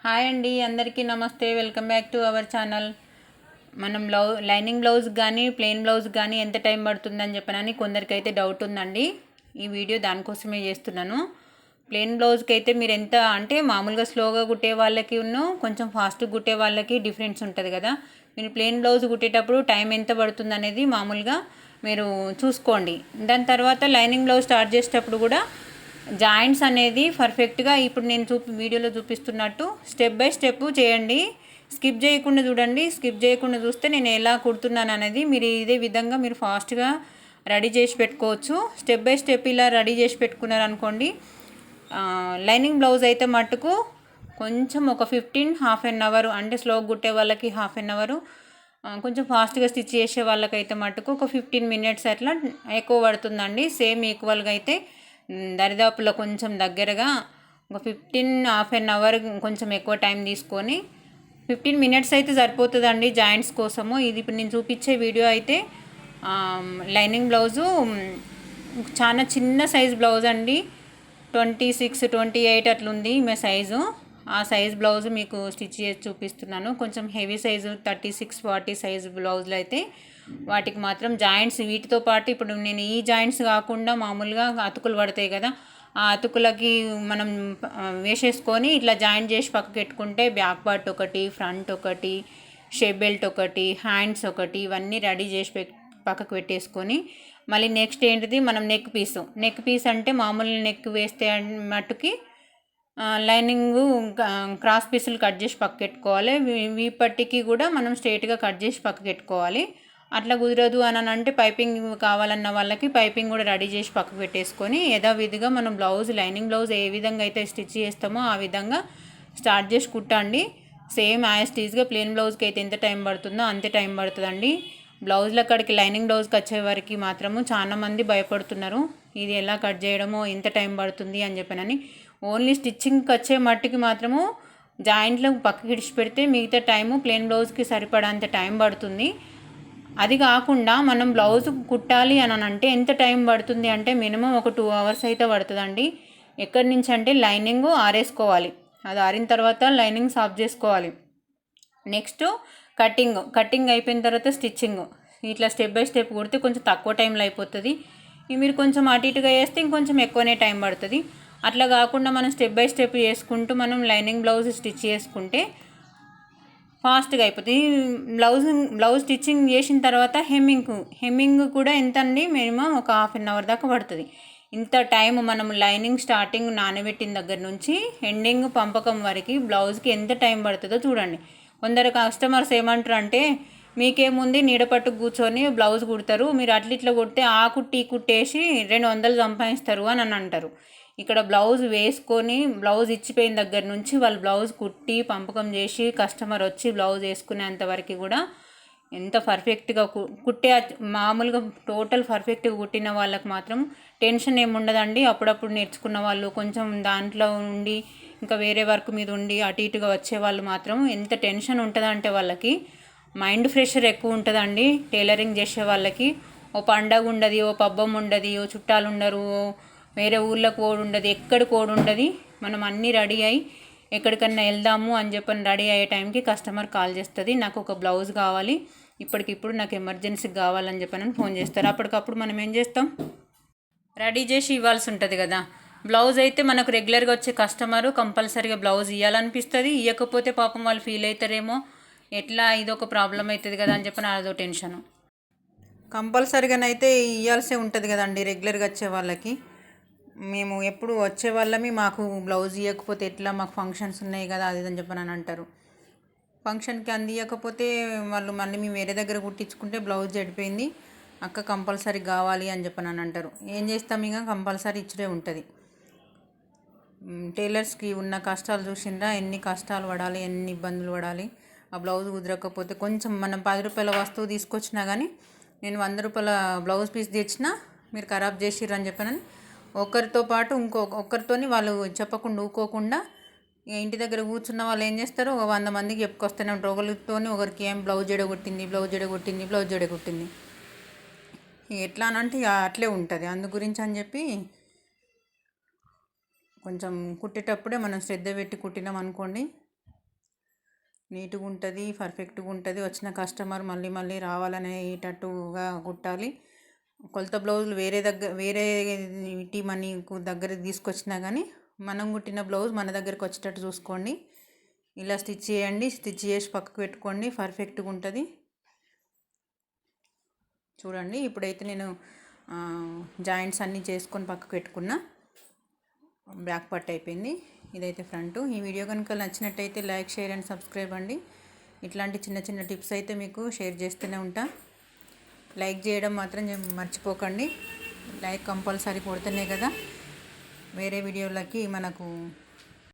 Hi అండి, అందరికీ నమస్తే. Welcome back to our channel. మనం లైనింగ్ బ్లౌజ్ కానీ ప్లెయిన్ బ్లౌజ్ కానీ ఎంత టైం పడుతుందని చెప్పనని కొందరికైతే డౌట్ ఉందండి. ఈ వీడియో దానికోసమే చేస్తున్నాను. ప్లెయిన్ బ్లౌజ్కి అయితే మీరు ఎంత అంటే మామూలుగా స్లోగా కుట్టే వాళ్ళకి కొంచెం ఫాస్ట్గా కుట్టే వాళ్ళకి డిఫరెన్స్ ఉంటుంది కదా. మీరు ప్లెయిన్ బ్లౌజ్ కుట్టేటప్పుడు టైం ఎంత పడుతుంది అనేది మామూలుగా మీరు చూసుకోండి. దాని తర్వాత లైనింగ్ బ్లౌజ్ స్టార్ట్ చేసేటప్పుడు కూడా జాయింట్స్ అనేది పర్ఫెక్ట్గా ఇప్పుడు నేను వీడియోలో చూపిస్తున్నట్టు స్టెప్ బై స్టెప్ చేయండి. స్కిప్ చేయకుండా చూడండి. స్కిప్ చేయకుండా చూస్తే నేను ఎలా కుడుతున్నాను అనేది మీరు ఇదే విధంగా మీరు ఫాస్ట్గా రెడీ చేసి పెట్టుకోవచ్చు. స్టెప్ బై స్టెప్ ఇలా రెడీ చేసి పెట్టుకున్నారనుకోండి. లైనింగ్ బ్లౌజ్ అయితే మట్టుకు కొంచెం ఒక 15 హాఫ్ అన్ అవర్ అంటే స్లోగా కుట్టే వాళ్ళకి హాఫ్ అన్ అవరు, కొంచెం ఫాస్ట్గా స్టిచ్ చేసే వాళ్ళకైతే మట్టుకు ఒక 15 మినిట్స్ అట్లా ఎక్కువ పడుతుందండి. సేమ్ ఈక్వల్గా అయితే దరిదాపులో కొంచెం దగ్గరగా ఒక 15 హాఫ్ అన్ అవర్ కొంచెం ఎక్కువ టైం తీసుకొని 15 మినిట్స్ అయితే సరిపోతుందండి జాయింట్స్ కోసము. ఇది ఇప్పుడు నేను చూపించే వీడియో అయితే లైనింగ్ బ్లౌజు చాలా చిన్న సైజ్ బ్లౌజ్ అండి. 26, 28 అట్లుంది మీ సైజు. ఆ సైజ్ బ్లౌజ్ మీకు స్టిచ్ చేసి చూపిస్తున్నాను. కొంచెం హెవీ సైజు 36, 40 సైజు బ్లౌజులు అయితే వాటికి మాత్రం జాయింట్స్ వీటితో పాటు ఇప్పుడు నేను ఈ జాయింట్స్ కాకుండా మామూలుగా అతుకులు పడతాయి కదా, ఆ అతుకులకి మనం వేసేసుకొని ఇట్లా జాయింట్ చేసి పక్కకు పెట్టుకుంటే బ్యాక్ పార్ట్ ఒకటి, ఫ్రంట్ ఒకటి, షేప్ బెల్ట్ ఒకటి, హ్యాండ్స్ ఒకటి, ఇవన్నీ రెడీ చేసి పక్కకు పెట్టేసుకొని మళ్ళీ నెక్స్ట్ ఏంటిది మనం నెక్ పీస్ అంటే మామూలు నెక్ వేస్తే మట్టుకి లైనింగ్ క్రాస్ పీసులు కట్ చేసి పక్కకు పెట్టుకోవాలి. వీపట్టికి కూడా మనం స్ట్రైట్గా కట్ చేసి పక్కకు పెట్టుకోవాలి. అట్లా కుదరదు అని అంటే పైపింగ్ కావాలన్న వాళ్ళకి పైపింగ్ కూడా రెడీ చేసి పక్కకు పెట్టేసుకొని యథావిధిగా మనం లైనింగ్ బ్లౌజ్ ఏ విధంగా అయితే స్టిచ్ చేస్తామో ఆ విధంగా స్టార్ట్ చేసి కుట్టండి. సేమ్ యాజ్ టీజ్గా ప్లెయిన్ బ్లౌజ్కి అయితే ఎంత టైం పడుతుందో అంతే టైం పడుతుందండి. బ్లౌజ్ల కాడికి లైనింగ్ బ్లౌజ్కి వచ్చే వరకు మాత్రము చాలామంది భయపడుతున్నారు, ఇది ఎలా కట్ చేయడమో ఎంత టైం పడుతుంది అని చెప్పనని. ఓన్లీ స్టిచ్చింగ్కి వచ్చే మట్టికి మాత్రము జాయింట్లో పక్కకి ఇడిచి పెడితే మిగతా టైము ప్లెయిన్ బ్లౌజ్కి సరిపడంత టైం పడుతుంది. అది కాకుండా మనం బ్లౌజ్ కుట్టాలి అని అంటే ఎంత టైం పడుతుంది అంటే మినిమం ఒక 2 అవర్స్ అయితే పడుతుందండి. ఎక్కడి నుంచి అంటే లైనింగ్ ఆరేసుకోవాలి, అది ఆరిన తర్వాత లైనింగ్ సాఫ్ చేసుకోవాలి. నెక్స్ట్ కటింగ్ అయిపోయిన తర్వాత స్టిచ్చింగ్. ఇట్లా స్టెప్ బై స్టెప్ కుడితే కొంచెం తక్కువ టైంలో అయిపోతుంది. మీరు కొంచెం అటు ఇటుగా వేస్తే ఇంకొంచెం ఎక్కువనే టైం పడుతుంది. అట్లా కాకుండా మనం స్టెప్ బై స్టెప్ చేసుకుంటూ మనం లైనింగ్ బ్లౌజ్ స్టిచ్ చేసుకుంటే ఫాస్ట్గా అయిపోతుంది. బ్లౌజ్ స్టిచ్చింగ్ చేసిన తర్వాత హెమ్మింగ్ కూడా ఎంత అండి, మినిమం ఒక హాఫ్ అన్ అవర్ దాకా పడుతుంది. ఇంత టైం మనం లైనింగ్ స్టార్టింగ్ నానబెట్టిన దగ్గర నుంచి ఎండింగ్ పంపకం వరకు బ్లౌజ్కి ఎంత టైం పడుతుందో చూడండి. కొందరు కస్టమర్స్ ఏమంటారు అంటే మీకేముంది నీడపట్టు కూర్చొని బ్లౌజ్ కుడతారు, మీరు అట్లిట్లా కుడితే ఆ కుట్టి కుట్టేసి 200 సంపాదిస్తారు అని అంటారు. ఇక్కడ బ్లౌజ్ వేసుకొని బ్లౌజ్ ఇచ్చిపోయిన దగ్గర నుంచి వాళ్ళు బ్లౌజ్ కుట్టి పంపకం చేసి కస్టమర్ వచ్చి బ్లౌజ్ వేసుకునేంత వరకు కూడా ఎంత పర్ఫెక్ట్గా కుట్టే మామూలుగా టోటల్ పర్ఫెక్ట్గా కుట్టిన వాళ్ళకి మాత్రం టెన్షన్ ఏముండదండి. అప్పుడప్పుడు నేర్చుకున్న వాళ్ళు కొంచెం దాంట్లో ఉండి ఇంకా వేరే వర్క్ మీద ఉండి అటు ఇటుగా వచ్చే వాళ్ళు మాత్రం ఎంత టెన్షన్ ఉంటుందంటే వాళ్ళకి మైండ్ ప్రెషర్ ఎక్కువ ఉంటుందండి. టైలరింగ్ చేసే వాళ్ళకి ఓ పండగ ఉండదు, ఓ పబ్బం ఉండదు, ఓ చుట్టాలు ఉండరు, వేరే ఊళ్ళకి కోడ్ ఉండదు, ఎక్కడ కోడ్ ఉండదు. మనం అన్నీ రెడీ అయ్యి ఎక్కడికన్నా వెళ్దాము అని చెప్పని రెడీ అయ్యే టైంకి కస్టమర్ కాల్ చేస్తుంది, నాకు ఒక బ్లౌజ్ కావాలి, ఇప్పటికిప్పుడు నాకు ఎమర్జెన్సీకి కావాలని చెప్పని ఫోన్ చేస్తారు. అప్పటికప్పుడు మనం ఏం చేస్తాం, రెడీ చేసి ఇవ్వాల్సి ఉంటుంది కదా. బ్లౌజ్ అయితే మనకు రెగ్యులర్గా వచ్చే కస్టమరు కంపల్సరీగా బ్లౌజ్ ఇవ్వాలనిపిస్తుంది. ఇవ్వకపోతే పాపం వాళ్ళు ఫీల్ అవుతారేమో, ఎట్లా ఇదొక ప్రాబ్లం అవుతుంది కదా అని చెప్పని అదో టెన్షను. కంపల్సరీగానైతే ఇవ్వాల్సే ఉంటుంది కదండి రెగ్యులర్గా వచ్చే వాళ్ళకి. మేము ఎప్పుడు వచ్చే వాళ్ళమి మాకు బ్లౌజ్ ఇవ్వకపోతే ఎట్లా, మాకు ఫంక్షన్స్ ఉన్నాయి కదా అది అని చెప్పని అంటారు. ఫంక్షన్కి అందియకపోతే వాళ్ళు మళ్ళీ మేము వేరే దగ్గర కుట్టించుకుంటే బ్లౌజ్ చెడిపోయింది అక్క కంపల్సరీ కావాలి అని చెప్పని అంటారు. ఏం చేస్తాం, ఇక కంపల్సరీ ఇచ్చే ఉంటుంది. టైలర్స్కి ఉన్న కష్టాలు చూసిండ్రా, ఎన్ని కష్టాలు పడాలి, ఎన్ని ఇబ్బందులు పడాలి. ఆ బ్లౌజ్ కుదరకపోతే కొంచెం మనం 10 రూపాయల వస్తువు తీసుకొచ్చినా కానీ నేను 100 రూపాయల బ్లౌజ్ పీస్ తెచ్చినా మీరు ఖరాబ్ చేసిర్రు అని చెప్పనని ఒకరితో పాటు ఒక్కరితోని వాళ్ళు చెప్పకుండా ఊకోకుండా ఇంటి దగ్గర కూర్చున్న వాళ్ళు ఏం చేస్తారు, 100 మందికి చెప్పుకొస్తూనే ఉంటారు. ఒకరికి ఏం బ్లౌజ్ జడగొట్టింది. ఎట్లా అనంటే అట్లే ఉంటుంది. అందు గురించి అని చెప్పి కొంచెం కుట్టేటప్పుడే మనం శ్రద్ధ పెట్టి కుట్టినాం అనుకోండి నీట్గా ఉంటుంది, పర్ఫెక్ట్గా ఉంటుంది. వచ్చిన కస్టమర్ మళ్ళీ మళ్ళీ రావాలనేటట్టుగా కుట్టాలి. కొలత బ్లౌజులు వేరే టీమ్ అని దగ్గరికి తీసుకొచ్చినా కానీ మనం కుట్టిన బ్లౌజ్ మన దగ్గరికి వచ్చేటట్టు చూసుకోండి. ఇలా స్టిచ్ చేయండి. స్టిచ్ చేసి పక్కకు పెట్టుకోండి, పర్ఫెక్ట్గా ఉంటుంది. చూడండి, ఇప్పుడైతే నేను జాయింట్స్ అన్నీ చేసుకొని పక్కకు పెట్టుకున్నా. బ్యాక్ పార్ట్ అయిపోయింది. ఇదైతే ఫ్రంట్. ఈ వీడియో కనుక నచ్చినట్టయితే లైక్, షేర్ అండ్ సబ్స్క్రైబ్ అండి. ఇట్లాంటి చిన్న చిన్న టిప్స్ అయితే మీకు షేర్ చేస్తూనే ఉంటా. లైక్ చేయడం మాత్రం మర్చిపోకండి. లైక్ కంపల్సరీ కొడితేనే కదా వేరే వీడియోలకి మనకు